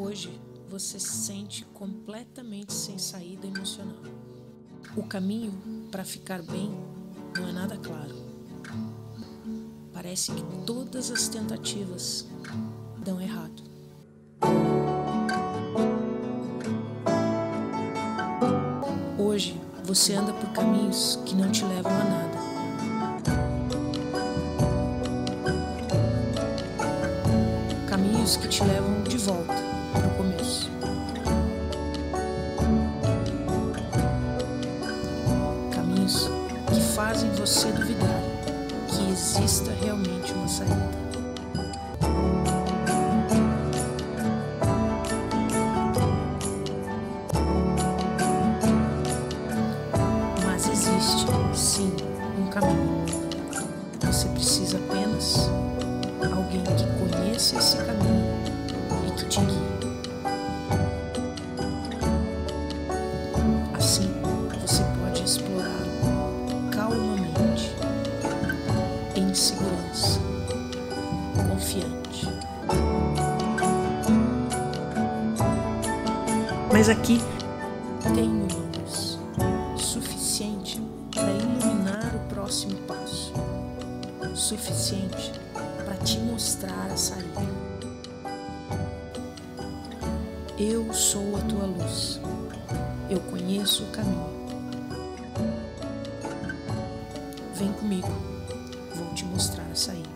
hoje você se sente completamente sem saída emocional. O caminho para ficar bem não é nada claro. Parece que todas as tentativas dão errado. Hoje você anda por caminhos que não te levam a nada. Caminhos que te levam de volta para o começo. Caminhos que fazem você duvidar que exista realmente uma saída. Mas existe, sim, um caminho. Você precisa apenas alguém que conheça esse caminho e que te guie. Assim, você pode explorá-lo calmamente, em segurança, confiante. Mas aqui tem uma luz suficiente para iluminar o próximo passo, suficiente para te mostrar a saída. Eu sou a tua luz. Eu conheço o caminho. Vem comigo. Vou te mostrar a saída.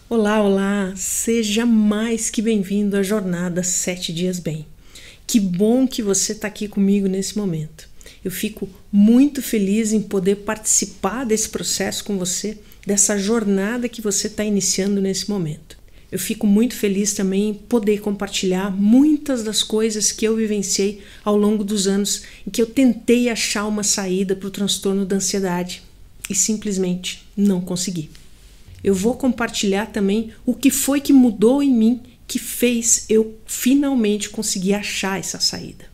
Olá, olá! Seja mais que bem-vindo à jornada 7 Dias Bem. Que bom que você está aqui comigo nesse momento. Eu fico muito feliz em poder participar desse processo com você, dessa jornada que você está iniciando nesse momento. Eu fico muito feliz também em poder compartilhar muitas das coisas que eu vivenciei ao longo dos anos em que eu tentei achar uma saída para o transtorno da ansiedade e simplesmente não consegui. Eu vou compartilhar também o que foi que mudou em mim que fez eu finalmente conseguir achar essa saída.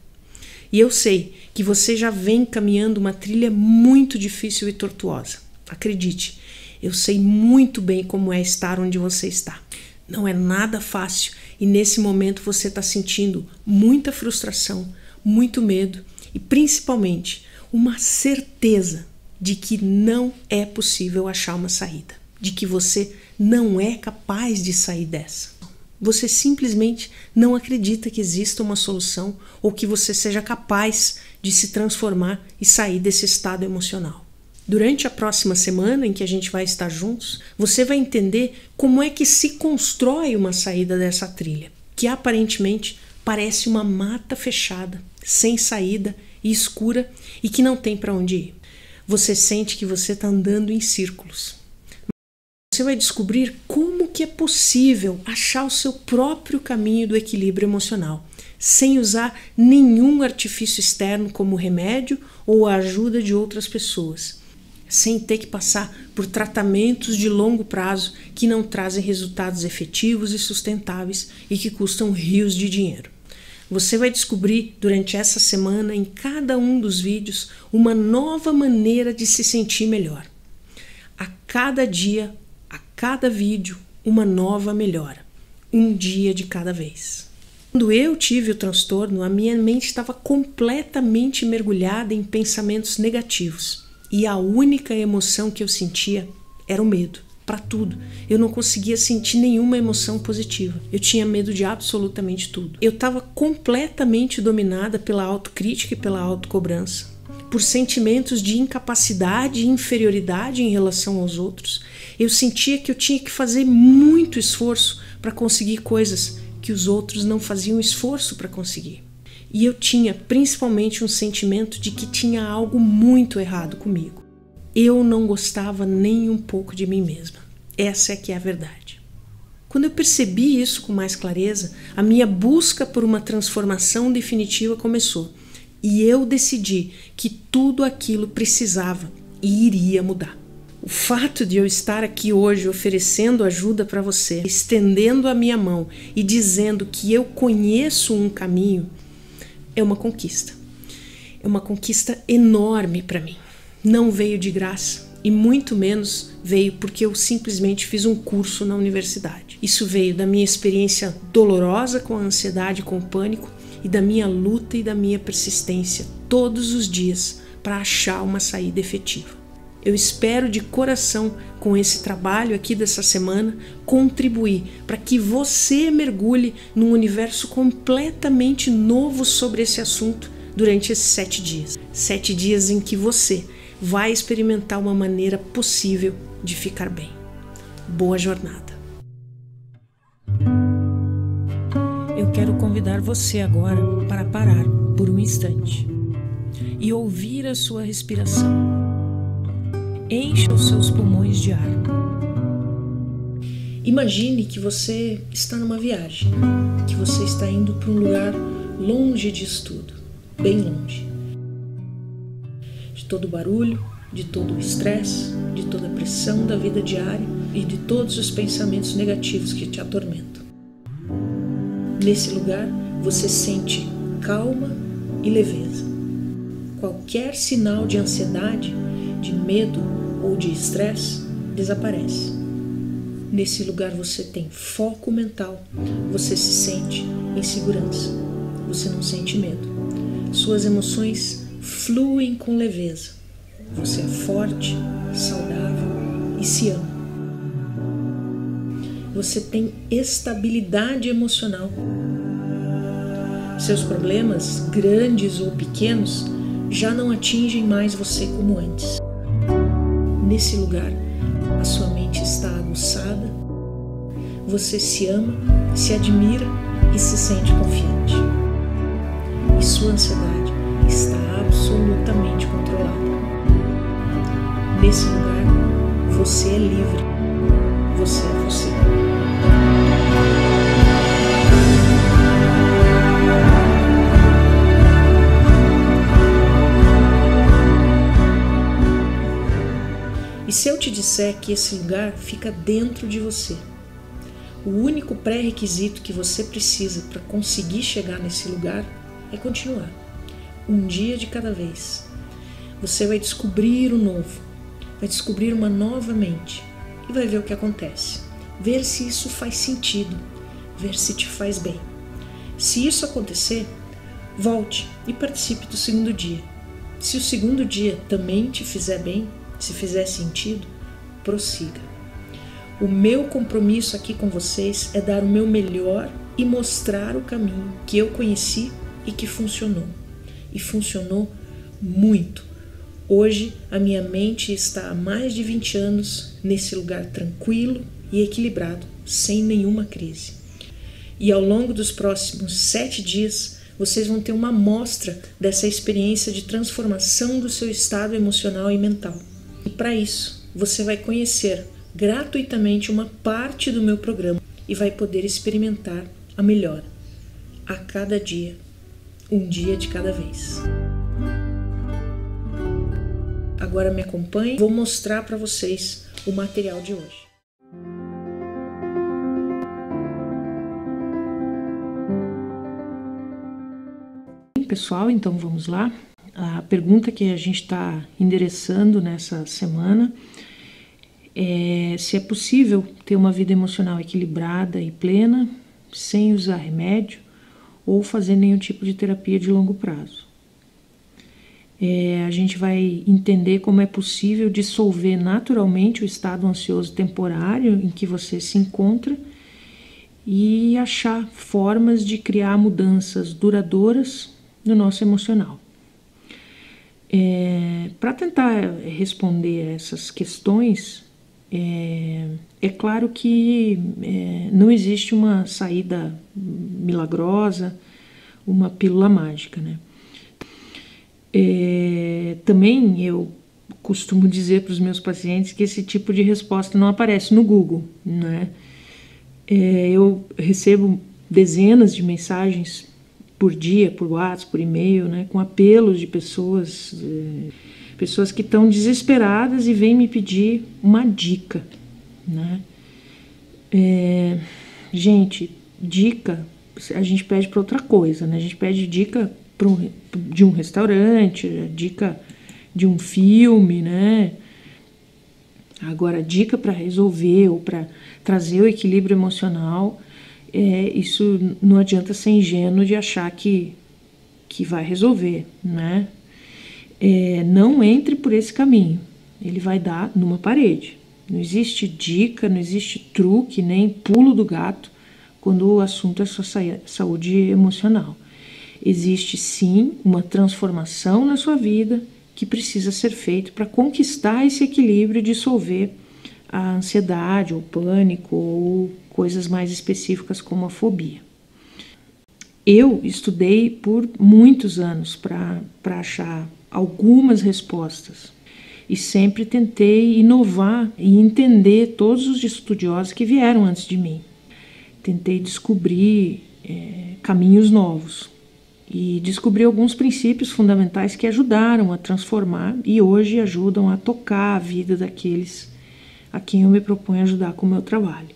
E eu sei que você já vem caminhando uma trilha muito difícil e tortuosa. Acredite, eu sei muito bem como é estar onde você está. Não é nada fácil e nesse momento você está sentindo muita frustração, muito medo e principalmente uma certeza de que não é possível achar uma saída. De que você não é capaz de sair dessa. Você simplesmente não acredita que exista uma solução ou que você seja capaz de se transformar e sair desse estado emocional. Durante a próxima semana em que a gente vai estar juntos, você vai entender como é que se constrói uma saída dessa trilha, que aparentemente parece uma mata fechada, sem saída e escura e que não tem para onde ir. Você sente que você está andando em círculos. Você vai descobrir como que é possível achar o seu próprio caminho do equilíbrio emocional, sem usar nenhum artifício externo como remédio ou a ajuda de outras pessoas, sem ter que passar por tratamentos de longo prazo que não trazem resultados efetivos e sustentáveis e que custam rios de dinheiro. Você vai descobrir durante essa semana, em cada um dos vídeos, uma nova maneira de se sentir melhor. A cada dia, a cada vídeo, uma nova melhora, um dia de cada vez. Quando eu tive o transtorno, a minha mente estava completamente mergulhada em pensamentos negativos e a única emoção que eu sentia era o medo, para tudo. Eu não conseguia sentir nenhuma emoção positiva, eu tinha medo de absolutamente tudo. Eu estava completamente dominada pela autocrítica e pela autocobrança, por sentimentos de incapacidade e inferioridade em relação aos outros. Eu sentia que eu tinha que fazer muito esforço para conseguir coisas que os outros não faziam esforço para conseguir. E eu tinha principalmente um sentimento de que tinha algo muito errado comigo. Eu não gostava nem um pouco de mim mesma. Essa é que é a verdade. Quando eu percebi isso com mais clareza, a minha busca por uma transformação definitiva começou. E eu decidi que tudo aquilo precisava e iria mudar. O fato de eu estar aqui hoje oferecendo ajuda para você, estendendo a minha mão e dizendo que eu conheço um caminho, é uma conquista. é uma conquista enorme para mim. Não veio de graça e muito menos veio porque eu simplesmente fiz um curso na universidade. Isso veio da minha experiência dolorosa com a ansiedade e com o pânico e da minha luta e da minha persistência todos os dias para achar uma saída efetiva. Eu espero de coração, com esse trabalho aqui dessa semana, contribuir para que você mergulhe num universo completamente novo sobre esse assunto durante esses 7 dias. 7 dias em que você vai experimentar uma maneira possível de ficar bem. Boa jornada! Eu quero convidar você agora para parar por um instante e ouvir a sua respiração. Encha os seus pulmões de ar. Imagine que você está numa viagem, que você está indo para um lugar longe disso tudo, bem longe. De todo o barulho, de todo o estresse, de toda a pressão da vida diária e de todos os pensamentos negativos que te atormentam. Nesse lugar, você sente calma e leveza. Qualquer sinal de ansiedade, de medo ou de estresse desaparece. Nesse lugar você tem foco mental, você se sente em segurança, você não sente medo. Suas emoções fluem com leveza. Você é forte, saudável e se ama. Você tem estabilidade emocional. Seus problemas, grandes ou pequenos, já não atingem mais você como antes. Nesse lugar, a sua mente está aguçada, você se ama, se admira e se sente confiante. E sua ansiedade está absolutamente controlada. Nesse lugar, você é livre, você é você. E se eu te disser que esse lugar fica dentro de você? O único pré-requisito que você precisa para conseguir chegar nesse lugar é continuar. Um dia de cada vez. Você vai descobrir o novo, vai descobrir uma nova mente e vai ver o que acontece. Ver se isso faz sentido, ver se te faz bem. Se isso acontecer, volte e participe do segundo dia. Se o segundo dia também te fizer bem, se fizer sentido, prossiga. O meu compromisso aqui com vocês é dar o meu melhor e mostrar o caminho que eu conheci e que funcionou. E funcionou muito. Hoje a minha mente está há mais de 20 anos nesse lugar tranquilo e equilibrado, sem nenhuma crise. E ao longo dos próximos 7 dias, vocês vão ter uma amostra dessa experiência de transformação do seu estado emocional e mental. E para isso, você vai conhecer gratuitamente uma parte do meu programa e vai poder experimentar a melhora a cada dia, um dia de cada vez. Agora me acompanhe, vou mostrar para vocês o material de hoje. Pessoal, então vamos lá. A pergunta que a gente está endereçando nessa semana é se é possível ter uma vida emocional equilibrada e plena sem usar remédio ou fazer nenhum tipo de terapia de longo prazo. A gente vai entender como é possível dissolver naturalmente o estado ansioso temporário em que você se encontra e achar formas de criar mudanças duradouras no nosso emocional. Para tentar responder essas questões, é claro que não existe uma saída milagrosa, uma pílula mágica, né? Também eu costumo dizer para os meus pacientes que esse tipo de resposta não aparece no Google, né? Eu recebo dezenas de mensagens por dia, por WhatsApp, por e-mail, né, com apelos de pessoas que estão desesperadas e vêm me pedir uma dica, né? Gente, dica a gente pede para outra coisa, né? A gente pede dica de um restaurante, a dica de um filme, né? Agora, dica para resolver ou para trazer o equilíbrio emocional, isso não adianta ser ingênuo de achar que vai resolver, né? Não entre por esse caminho, ele vai dar numa parede. Não existe dica, não existe truque, nem pulo do gato quando o assunto é sua saúde emocional. Existe sim uma transformação na sua vida que precisa ser feita para conquistar esse equilíbrio e dissolver a ansiedade, ou pânico, ou coisas mais específicas como a fobia. Eu estudei por muitos anos para achar algumas respostas e sempre tentei inovar e entender todos os estudiosos que vieram antes de mim. Tentei descobrir caminhos novos e descobri alguns princípios fundamentais que ajudaram a transformar e hoje ajudam a tocar a vida daqueles a quem eu me proponho ajudar com o meu trabalho.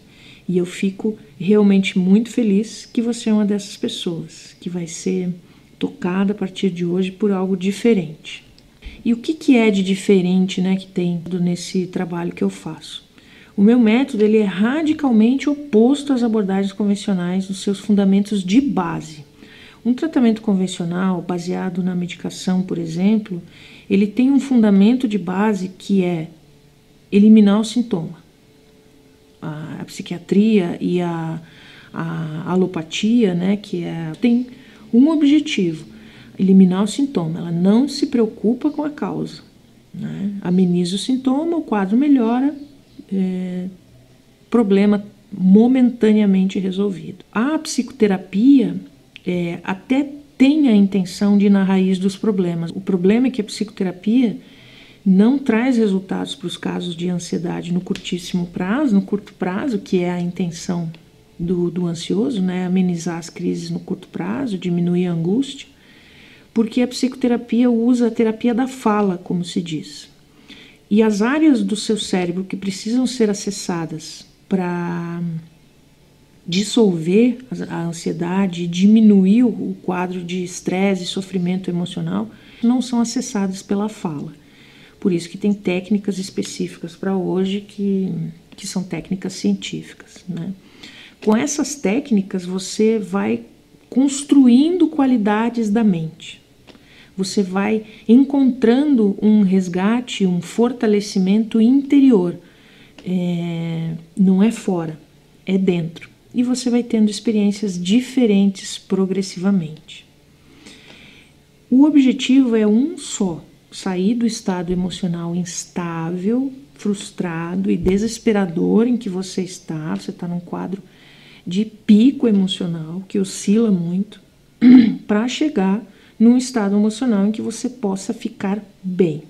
E eu fico realmente muito feliz que você é uma dessas pessoas, que vai ser tocada a partir de hoje por algo diferente. E o que é de diferente, né, que tem nesse trabalho que eu faço? O meu método ele é radicalmente oposto às abordagens convencionais nos seus fundamentos de base. Um tratamento convencional, baseado na medicação, por exemplo, ele tem um fundamento de base que é eliminar o sintoma. A psiquiatria e a alopatia, né, tem um objetivo, eliminar o sintoma. Ela não se preocupa com a causa, né? Ameniza o sintoma, o quadro melhora, problema momentaneamente resolvido. A psicoterapia até tem a intenção de ir na raiz dos problemas. O problema é que a psicoterapia não traz resultados para os casos de ansiedade no curtíssimo prazo, no curto prazo, que é a intenção do ansioso, né? Amenizar as crises no curto prazo, diminuir a angústia, porque a psicoterapia usa a terapia da fala, como se diz. E as áreas do seu cérebro que precisam ser acessadas para dissolver a ansiedade, diminuir o quadro de estresse e sofrimento emocional, não são acessadas pela fala. Por isso que tem técnicas específicas para hoje que são técnicas científicas, né? Com essas técnicas você vai construindo qualidades da mente. Você vai encontrando um resgate, um fortalecimento interior. Não é fora, é dentro. E você vai tendo experiências diferentes progressivamente. O objetivo é um só: sair do estado emocional instável, frustrado e desesperador em que você está. Você está num quadro de pico emocional que oscila muito, para chegar num estado emocional em que você possa ficar bem.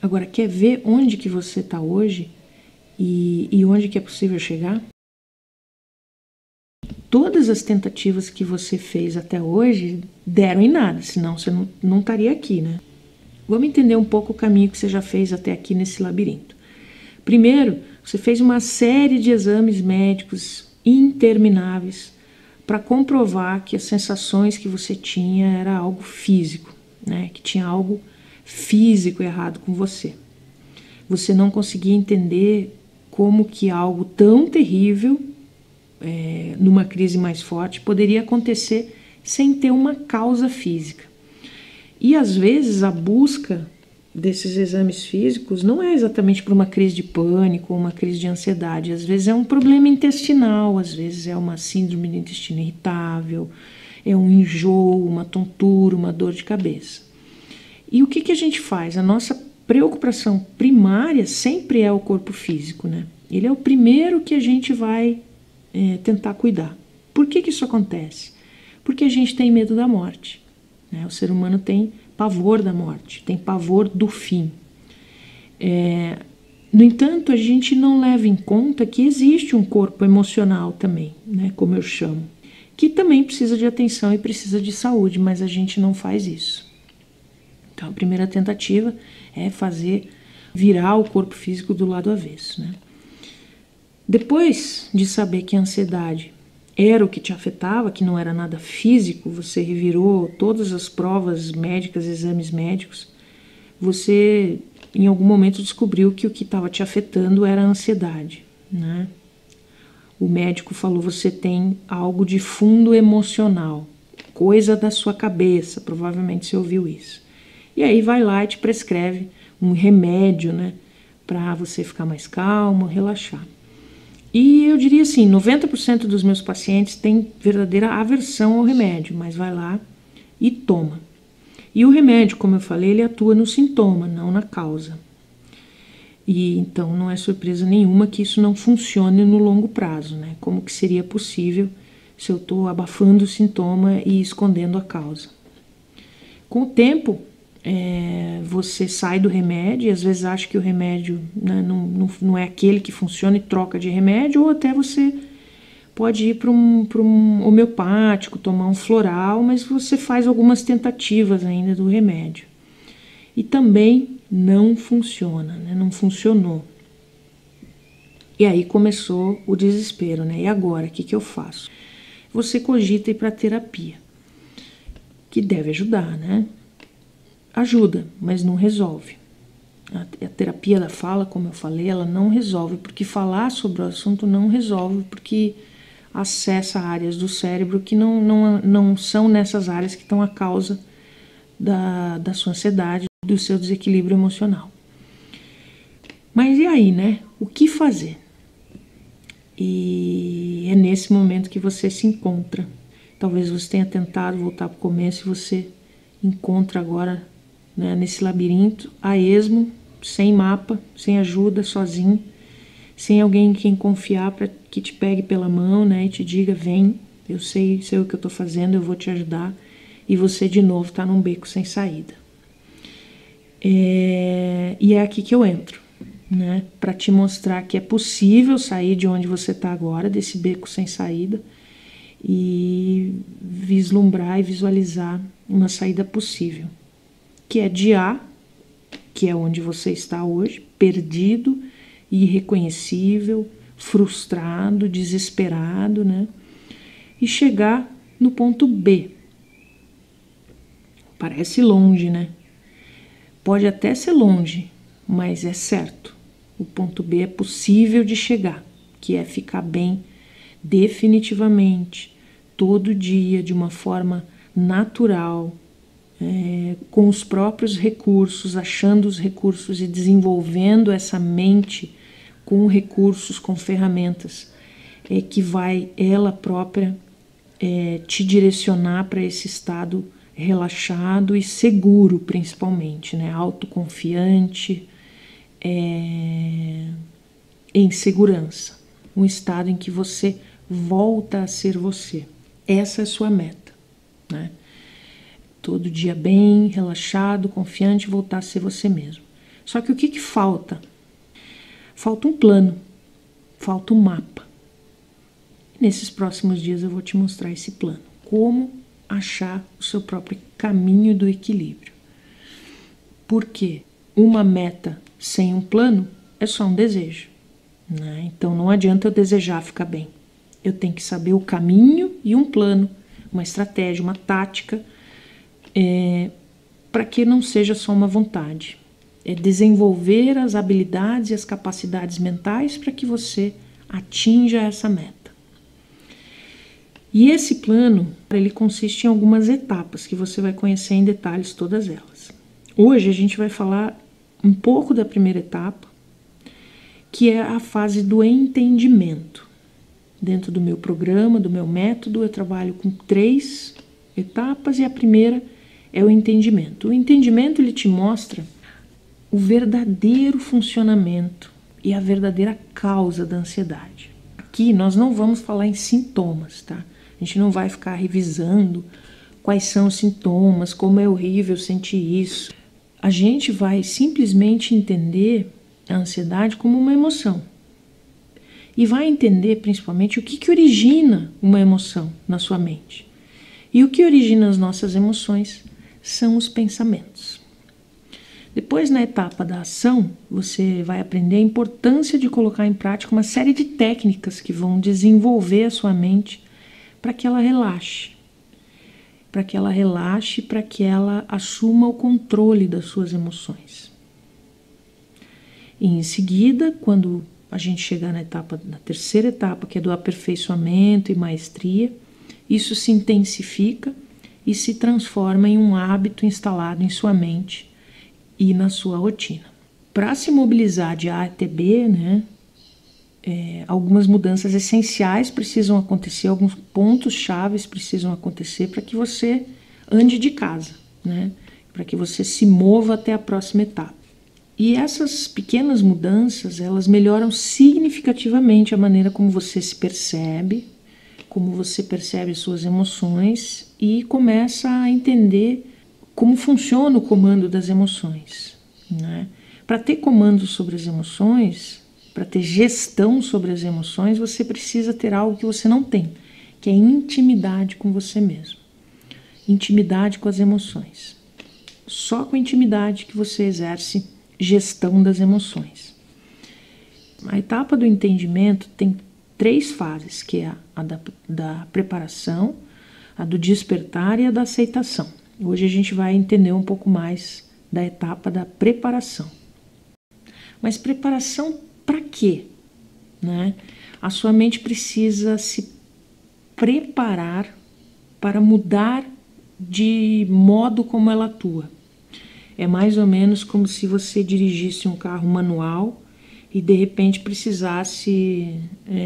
Agora, quer ver onde que você está hoje e onde que é possível chegar? Todas as tentativas que você fez até hoje deram em nada, senão você não estaria aqui, né? Vamos entender um pouco o caminho que você já fez até aqui nesse labirinto. Primeiro, você fez uma série de exames médicos intermináveis para comprovar que as sensações que você tinha era algo físico, né? Que tinha algo físico errado com você. Você não conseguia entender como que algo tão terrível, numa crise mais forte, poderia acontecer sem ter uma causa física. E às vezes a busca desses exames físicos não é exatamente para uma crise de pânico ou uma crise de ansiedade. Às vezes é um problema intestinal, às vezes é uma síndrome do intestino irritável, é um enjoo, uma tontura, uma dor de cabeça. E o que a gente faz? A nossa preocupação primária sempre é o corpo físico, né? Ele é o primeiro que a gente vai tentar cuidar. Por que isso acontece? Porque a gente tem medo da morte, né? O ser humano tem pavor da morte, tem pavor do fim. No entanto, a gente não leva em conta que existe um corpo emocional também, né, como eu chamo, que também precisa de atenção e precisa de saúde, mas a gente não faz isso. Então, a primeira tentativa é fazer virar o corpo físico do lado avesso, né? Depois de saber que a ansiedade era o que te afetava, que não era nada físico, você revirou todas as provas médicas, exames médicos, você em algum momento descobriu que o que estava te afetando era a ansiedade, né? O médico falou, você tem algo de fundo emocional, coisa da sua cabeça, provavelmente você ouviu isso. E aí vai lá e te prescreve um remédio, né, para você ficar mais calmo, relaxar. E eu diria assim, 90% dos meus pacientes têm verdadeira aversão ao remédio, mas vai lá e toma. E o remédio, como eu falei, ele atua no sintoma, não na causa. E então não é surpresa nenhuma que isso não funcione no longo prazo, né? Como que seria possível se eu estou abafando o sintoma e escondendo a causa? Com o tempo, você sai do remédio e às vezes acha que o remédio, né, não é aquele que funciona e troca de remédio, ou até você pode ir para um homeopático, tomar um floral, mas você faz algumas tentativas ainda do remédio. E também não funciona, né? Não funcionou. E aí começou o desespero, né? E agora, o que eu faço? Você cogita ir para a terapia, que deve ajudar, né? Ajuda, mas não resolve. A terapia da fala, como eu falei, ela não resolve, porque falar sobre o assunto não resolve, porque acessa áreas do cérebro que não são nessas áreas que estão a causa da sua ansiedade, do seu desequilíbrio emocional. Mas e aí, né? O que fazer? E é nesse momento que você se encontra. Talvez você tenha tentado voltar para o começo e você encontra agora, né, nesse labirinto, a esmo, sem mapa, sem ajuda, sozinho, sem alguém em quem confiar para que te pegue pela mão, né, e te diga, vem, eu sei o que eu estou fazendo, eu vou te ajudar. E você de novo está num beco sem saída. E é aqui que eu entro, né, para te mostrar que é possível sair de onde você está agora, desse beco sem saída, e vislumbrar e visualizar uma saída possível, que é de A, que é onde você está hoje, perdido, irreconhecível, frustrado, desesperado, né, e chegar no ponto B. Parece longe, né? Pode até ser longe, mas é certo. O ponto B é possível de chegar, que é ficar bem definitivamente, todo dia, de uma forma natural, com os próprios recursos, achando os recursos e desenvolvendo essa mente com recursos, com ferramentas, que vai ela própria te direcionar para esse estado relaxado e seguro, principalmente, né? Autoconfiante, em segurança. Um estado em que você volta a ser você. Essa é a sua meta, né? Todo dia bem, relaxado, confiante, voltar a ser você mesmo. Só que o que falta? Falta um plano, falta um mapa. Nesses próximos dias eu vou te mostrar esse plano. Como achar o seu próprio caminho do equilíbrio. Porque uma meta sem um plano é só um desejo, né? Então não adianta eu desejar ficar bem. Eu tenho que saber o caminho e um plano, uma estratégia, uma tática, para que não seja só uma vontade. É desenvolver as habilidades e as capacidades mentais para que você atinja essa meta. E esse plano, ele consiste em algumas etapas que você vai conhecer em detalhes todas elas. Hoje a gente vai falar um pouco da primeira etapa, que é a fase do entendimento. Dentro do meu programa, do meu método, eu trabalho com 3 etapas e a primeira é o entendimento. O entendimento, ele te mostra o verdadeiro funcionamento e a verdadeira causa da ansiedade. Aqui nós não vamos falar em sintomas, tá? A gente não vai ficar revisando quais são os sintomas, como é horrível sentir isso. A gente vai simplesmente entender a ansiedade como uma emoção. E vai entender principalmente o que origina uma emoção na sua mente. E o que origina as nossas emoções são os pensamentos. Depois, na etapa da ação, você vai aprender a importância de colocar em prática uma série de técnicas que vão desenvolver a sua mente para que ela relaxe. Para que ela assuma o controle das suas emoções. E em seguida, quando a gente chegar na terceira etapa, que é do aperfeiçoamento e maestria, isso se intensifica e se transforma em um hábito instalado em sua mente e na sua rotina. Para se mobilizar de A até B, né, algumas mudanças essenciais precisam acontecer, alguns pontos chaves precisam acontecer para que você ande de casa, né, para que você se mova até a próxima etapa. E essas pequenas mudanças, elas melhoram significativamente a maneira como você se percebe, como você percebe suas emoções e começa a entender como funciona o comando das emoções, né? Para ter comando sobre as emoções, para ter gestão sobre as emoções, você precisa ter algo que você não tem, que é intimidade com você mesmo. Intimidade com as emoções. Só com intimidade que você exerce gestão das emoções. A etapa do entendimento tem 3 fases, que é a da preparação, a do despertar e a da aceitação. Hoje a gente vai entender um pouco mais da etapa da preparação. Mas preparação para quê? Né? A sua mente precisa se preparar para mudar de modo como ela atua. É mais ou menos como se você dirigisse um carro manual e de repente precisasse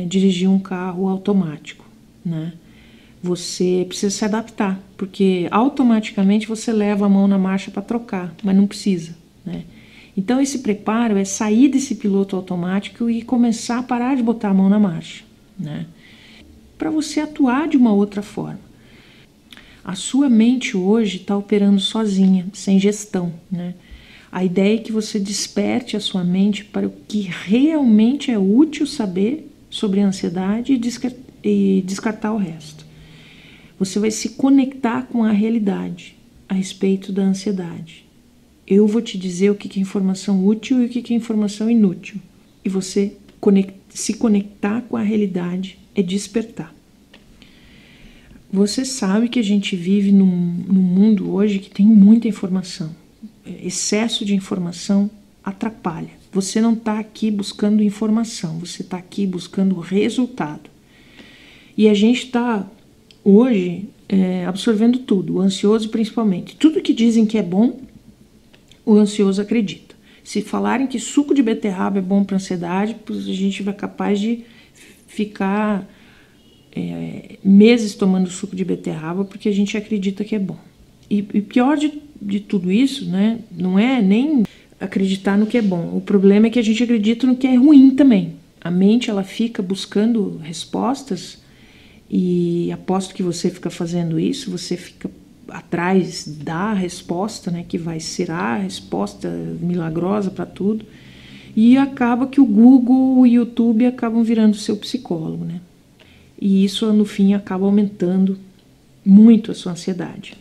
dirigir um carro automático, né? Você precisa se adaptar, porque automaticamente você leva a mão na marcha para trocar, mas não precisa, né? Então esse preparo é sair desse piloto automático e começar a parar de botar a mão na marcha, né? Para você atuar de uma outra forma. A sua mente hoje está operando sozinha, sem gestão, né? A ideia é que você desperte a sua mente para o que realmente é útil saber sobre a ansiedade e descartar o resto. Você vai se conectar com a realidade a respeito da ansiedade. Eu vou te dizer o que é informação útil e o que é informação inútil. E você se conectar com a realidade é despertar. Você sabe que a gente vive num mundo hoje que tem muita informação. Excesso de informação atrapalha. Você não está aqui buscando informação, você está aqui buscando resultado. E a gente está hoje absorvendo tudo, o ansioso principalmente. Tudo que dizem que é bom, o ansioso acredita. Se falarem que suco de beterraba é bom para ansiedade, a gente vai capaz de ficar meses tomando suco de beterraba porque a gente acredita que é bom. E pior de tudo isso, né, não é nem acreditar no que é bom. O problema é que a gente acredita no que é ruim também. A mente, ela fica buscando respostas e aposto que você fica fazendo isso, você fica atrás da resposta, né, que vai ser a resposta milagrosa para tudo, e acaba que o Google, o YouTube acabam virando seu psicólogo, né? E isso, no fim, acaba aumentando muito a sua ansiedade.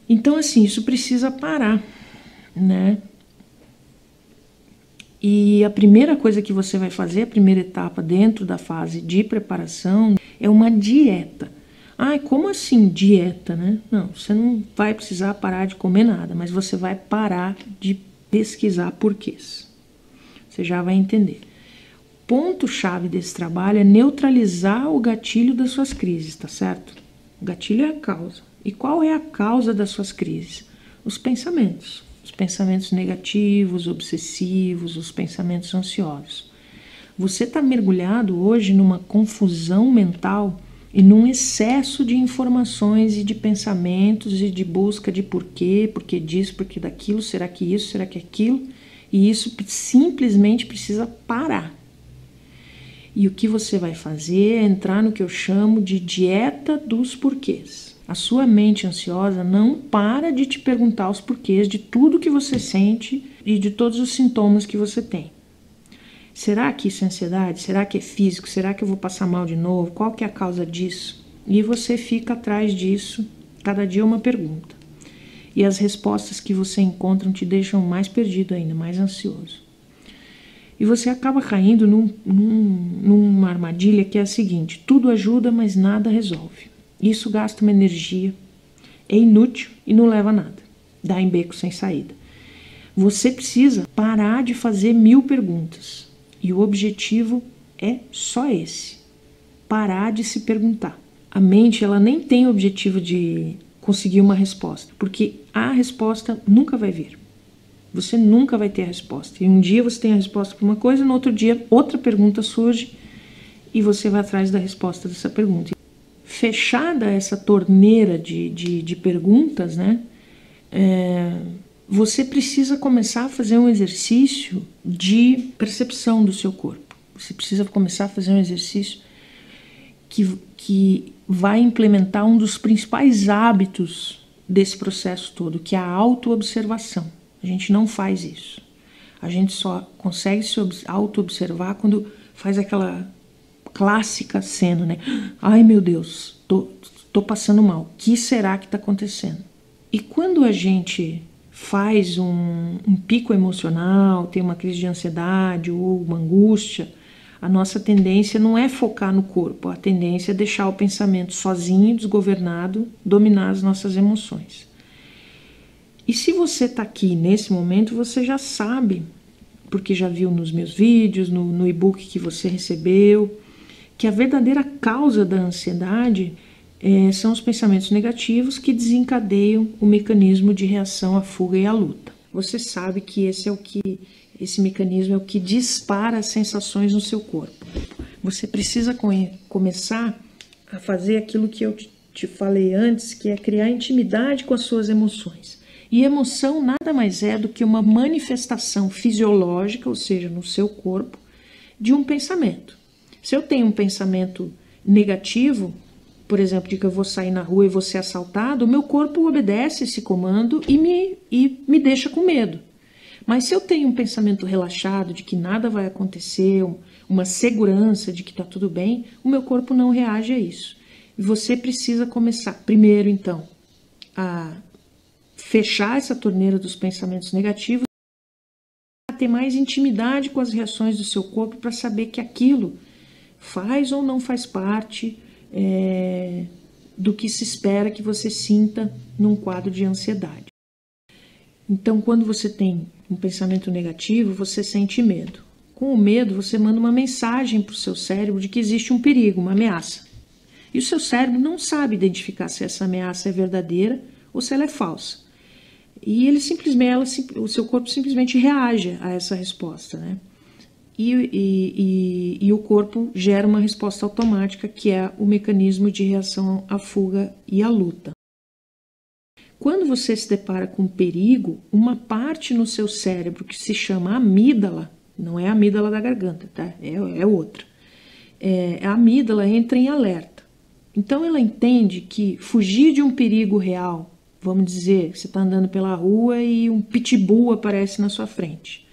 Então, assim, isso precisa parar, né? E a primeira coisa que você vai fazer, a primeira etapa dentro da fase de preparação, é uma dieta. Ah, como assim dieta, né? Não, você não vai precisar parar de comer nada, mas você vai parar de pesquisar porquês. Você já vai entender. Ponto-chave desse trabalho é neutralizar o gatilho das suas crises, tá certo? O gatilho é a causa. E qual é a causa das suas crises? Os pensamentos negativos, obsessivos, os pensamentos ansiosos. Você está mergulhado hoje numa confusão mental e num excesso de informações e de pensamentos e de busca de porquê disso, porquê daquilo, será que isso, será que aquilo? E isso simplesmente precisa parar. E o que você vai fazer é entrar no que eu chamo de dieta dos porquês. A sua mente ansiosa não para de te perguntar os porquês de tudo que você sente e de todos os sintomas que você tem. Será que isso é ansiedade? Será que é físico? Será que eu vou passar mal de novo? Qual que é a causa disso? E você fica atrás disso, cada dia uma pergunta. E as respostas que você encontra te deixam mais perdido ainda, mais ansioso. E você acaba caindo numa armadilha que é a seguinte: tudo ajuda, mas nada resolve. Isso gasta uma energia, é inútil e não leva a nada. Dá em beco sem saída. Você precisa parar de fazer 1000 perguntas. E o objetivo é só esse: parar de se perguntar. A mente, ela nem tem o objetivo de conseguir uma resposta, porque a resposta nunca vai vir. Você nunca vai ter a resposta. E um dia você tem a resposta para uma coisa, no outro dia outra pergunta surge e você vai atrás da resposta dessa pergunta. Fechada essa torneira de perguntas, né? Você precisa começar a fazer um exercício de percepção do seu corpo. Você precisa começar a fazer um exercício que vai implementar um dos principais hábitos desse processo todo, que é a autoobservação. A gente não faz isso. A gente só consegue se auto-observar quando faz aquela clássica cena, né? Ai, meu Deus, tô passando mal. O que será que está acontecendo? E quando a gente faz um pico emocional, tem uma crise de ansiedade ou uma angústia, a nossa tendência não é focar no corpo. A tendência é deixar o pensamento sozinho, desgovernado, dominar as nossas emoções. E se você está aqui nesse momento, você já sabe, porque já viu nos meus vídeos, no e-book que você recebeu, que a verdadeira causa da ansiedade são os pensamentos negativos que desencadeiam o mecanismo de reação à fuga e à luta. Você sabe que esse mecanismo é o que dispara as sensações no seu corpo. Você precisa começar a fazer aquilo que eu te falei antes, que é criar intimidade com as suas emoções. E emoção nada mais é do que uma manifestação fisiológica, ou seja, no seu corpo, de um pensamento. Se eu tenho um pensamento negativo, por exemplo, de que eu vou sair na rua e vou ser assaltado, o meu corpo obedece esse comando e me deixa com medo. Mas se eu tenho um pensamento relaxado de que nada vai acontecer, uma segurança de que está tudo bem, o meu corpo não reage a isso. E você precisa começar, primeiro então, a fechar essa torneira dos pensamentos negativos, a ter mais intimidade com as reações do seu corpo para saber que aquilo faz ou não faz parte do que se espera que você sinta num quadro de ansiedade. Então, quando você tem um pensamento negativo, você sente medo. Com o medo, você manda uma mensagem para o seu cérebro de que existe um perigo, uma ameaça. E o seu cérebro não sabe identificar se essa ameaça é verdadeira ou se ela é falsa. E o seu corpo simplesmente reage a essa resposta, né? E o corpo gera uma resposta automática, que é o mecanismo de reação à fuga e à luta. Quando você se depara com perigo, uma parte no seu cérebro que se chama amígdala, não é a amígdala da garganta, tá? É outra. A amígdala entra em alerta. Então ela entende que fugir de um perigo real, vamos dizer, você está andando pela rua e um pitbull aparece na sua frente.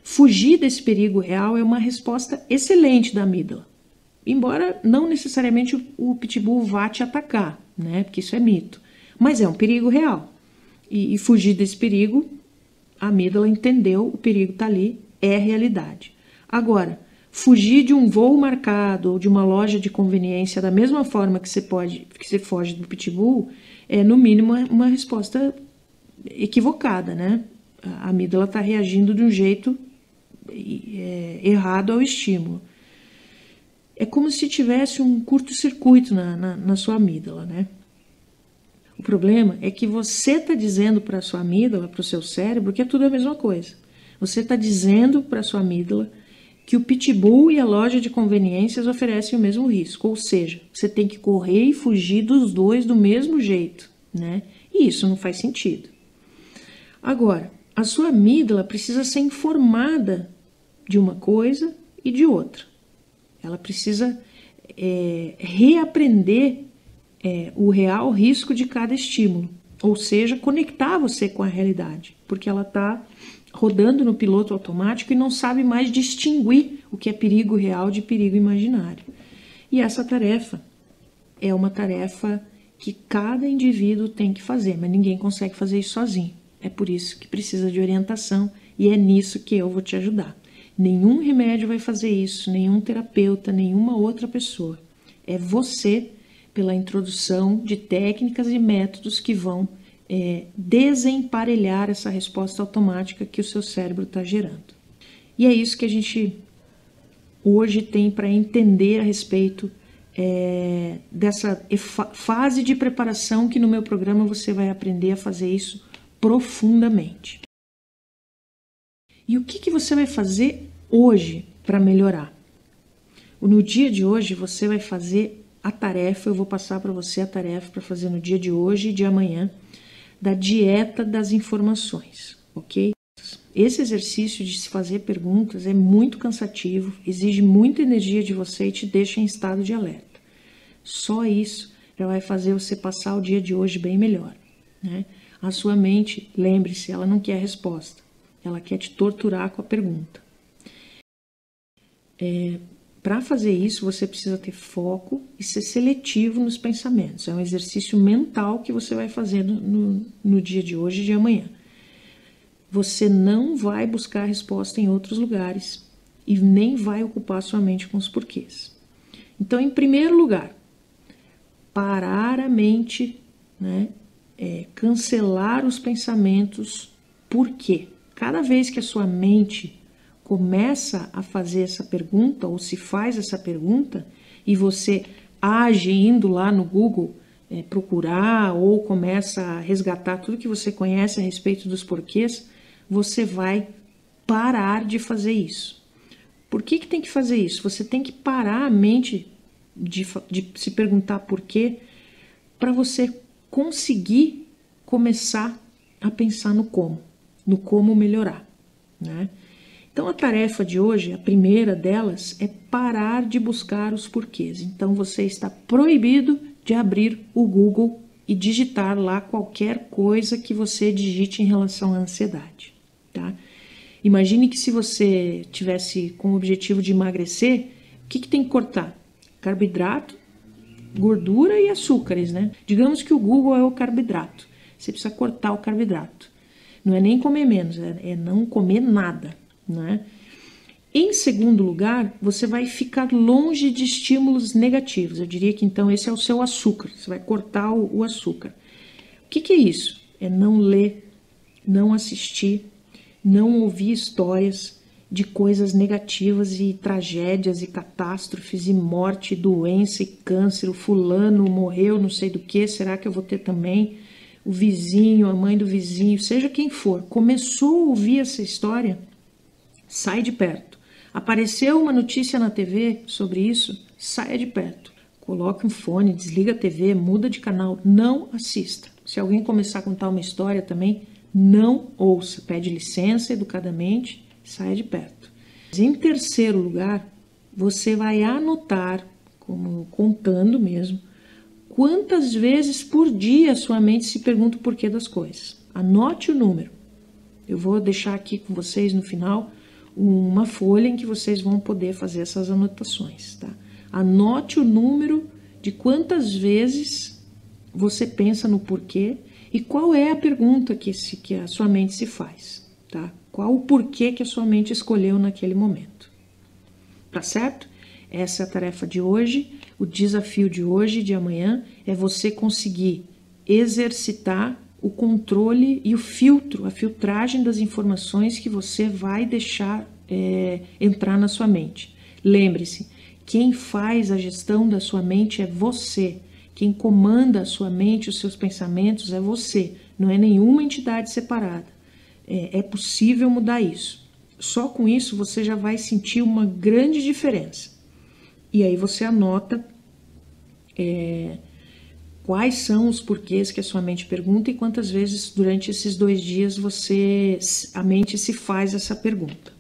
Fugir desse perigo real é uma resposta excelente da amígdala. Embora não necessariamente o pitbull vá te atacar, né? Porque isso é mito. Mas é um perigo real. E fugir desse perigo, a amígdala entendeu, o perigo está ali, é a realidade. Agora, fugir de um voo marcado ou de uma loja de conveniência da mesma forma que você foge do pitbull, é no mínimo uma resposta equivocada, né? A amígdala está reagindo de um jeito errado ao estímulo. É como se tivesse um curto-circuito na sua amígdala, né? O problema é que você está dizendo para a sua amígdala, para o seu cérebro, que é tudo a mesma coisa. Você está dizendo para a sua amígdala que o pitbull e a loja de conveniências oferecem o mesmo risco. Ou seja, você tem que correr e fugir dos dois do mesmo jeito, né? E isso não faz sentido. Agora, a sua amígdala precisa ser informada de uma coisa e de outra. Ela precisa reaprender o real risco de cada estímulo, ou seja, conectar você com a realidade, porque ela está rodando no piloto automático e não sabe mais distinguir o que é perigo real de perigo imaginário. E essa tarefa é uma tarefa que cada indivíduo tem que fazer, mas ninguém consegue fazer isso sozinho. É por isso que precisa de orientação e é nisso que eu vou te ajudar. Nenhum remédio vai fazer isso, nenhum terapeuta, nenhuma outra pessoa. É você, pela introdução de técnicas e métodos que vão desemparelhar essa resposta automática que o seu cérebro está gerando. E é isso que a gente hoje tem para entender a respeito dessa fase de preparação que no meu programa você vai aprender a fazer isso profundamente. E o que você vai fazer hoje para melhorar? No dia de hoje você vai fazer a tarefa, eu vou passar para você a tarefa para fazer no dia de hoje e de amanhã, da dieta das informações, ok? Esse exercício de se fazer perguntas é muito cansativo, exige muita energia de você e te deixa em estado de alerta. Só isso já vai fazer você passar o dia de hoje bem melhor, né? A sua mente, lembre-se, ela não quer a resposta, ela quer te torturar com a pergunta. Para fazer isso, você precisa ter foco e ser seletivo nos pensamentos. É um exercício mental que você vai fazer no dia de hoje e de amanhã. Você não vai buscar a resposta em outros lugares e nem vai ocupar sua mente com os porquês. Então, em primeiro lugar, parar a mente, né? Cancelar os pensamentos. Por quê? Cada vez que a sua mente começa a fazer essa pergunta ou se faz essa pergunta e você age indo lá no Google procurar ou começa a resgatar tudo que você conhece a respeito dos porquês, você vai parar de fazer isso. Por que tem que fazer isso? Você tem que parar a mente de se perguntar por quê para você conseguir começar a pensar no como melhorar, né? Então, a tarefa de hoje, a primeira delas, é parar de buscar os porquês. Então, você está proibido de abrir o Google e digitar lá qualquer coisa que você digite em relação à ansiedade, tá? Imagine que se você tivesse com o objetivo de emagrecer, o que tem que cortar? Carboidrato, gordura e açúcares, né? Digamos que o Google é o carboidrato. Você precisa cortar o carboidrato. Não é nem comer menos, é não comer nada, né? Em segundo lugar, você vai ficar longe de estímulos negativos. Eu diria que então esse é o seu açúcar. Você vai cortar o açúcar. O que é isso? É não ler, não assistir, não ouvir histórias de coisas negativas e tragédias e catástrofes e morte, doença e câncer. O fulano morreu, não sei do que, será que eu vou ter também? O vizinho, a mãe do vizinho, seja quem for, começou a ouvir essa história, sai de perto. Apareceu uma notícia na TV sobre isso, saia de perto. Coloque um fone, desliga a TV, muda de canal, não assista. Se alguém começar a contar uma história também, não ouça, pede licença educadamente, saia de perto. Em terceiro lugar, você vai anotar, como contando mesmo, quantas vezes por dia a sua mente se pergunta o porquê das coisas. Anote o número. Eu vou deixar aqui com vocês no final uma folha em que vocês vão poder fazer essas anotações, tá? Anote o número de quantas vezes você pensa no porquê e qual é a pergunta que a sua mente se faz, tá? Qual o porquê que a sua mente escolheu naquele momento. Tá certo? Essa é a tarefa de hoje. O desafio de hoje e de amanhã é você conseguir exercitar o controle e o filtro, a filtragem das informações que você vai deixar entrar na sua mente. Lembre-se, quem faz a gestão da sua mente é você. Quem comanda a sua mente, os seus pensamentos é você, não é nenhuma entidade separada. É possível mudar isso. Só com isso você já vai sentir uma grande diferença. E aí você anota quais são os porquês que a sua mente pergunta e quantas vezes durante esses 2 dias a mente se faz essa pergunta.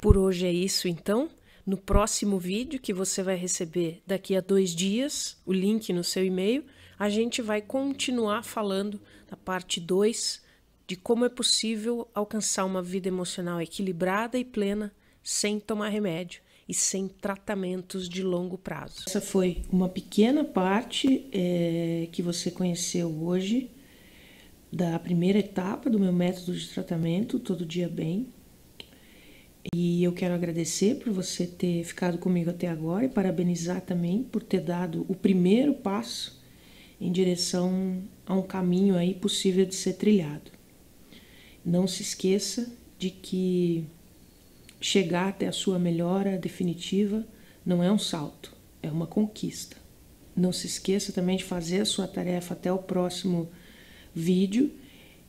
Por hoje é isso então. No próximo vídeo que você vai receber daqui a 2 dias, o link no seu e-mail, a gente vai continuar falando da parte 2 de como é possível alcançar uma vida emocional equilibrada e plena sem tomar remédio e sem tratamentos de longo prazo. Essa foi uma pequena parte que você conheceu hoje da primeira etapa do meu método de tratamento, Todo Dia Bem. E eu quero agradecer por você ter ficado comigo até agora e parabenizar também por ter dado o primeiro passo em direção a um caminho aí possível de ser trilhado. Não se esqueça de que chegar até a sua melhora definitiva não é um salto, é uma conquista. Não se esqueça também de fazer a sua tarefa até o próximo vídeo,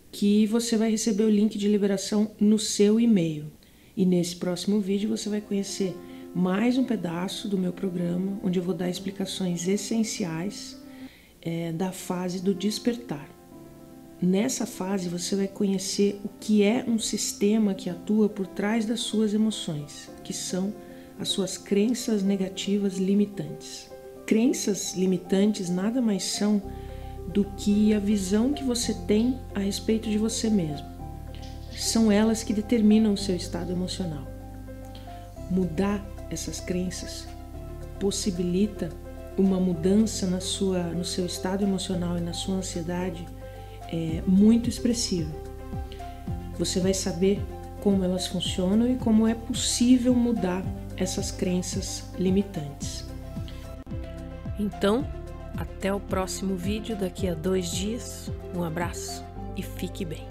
que você vai receber o link de liberação no seu e-mail. E nesse próximo vídeo você vai conhecer mais um pedaço do meu programa, onde eu vou dar explicações essenciais da fase do despertar. Nessa fase você vai conhecer o que é um sistema que atua por trás das suas emoções, que são as suas crenças negativas limitantes. Crenças limitantes nada mais são do que a visão que você tem a respeito de você mesmo. São elas que determinam o seu estado emocional. Mudar essas crenças possibilita uma mudança no seu estado emocional e na sua ansiedade muito expressiva. Você vai saber como elas funcionam e como é possível mudar essas crenças limitantes. Então, até o próximo vídeo daqui a 2 dias. Um abraço e fique bem.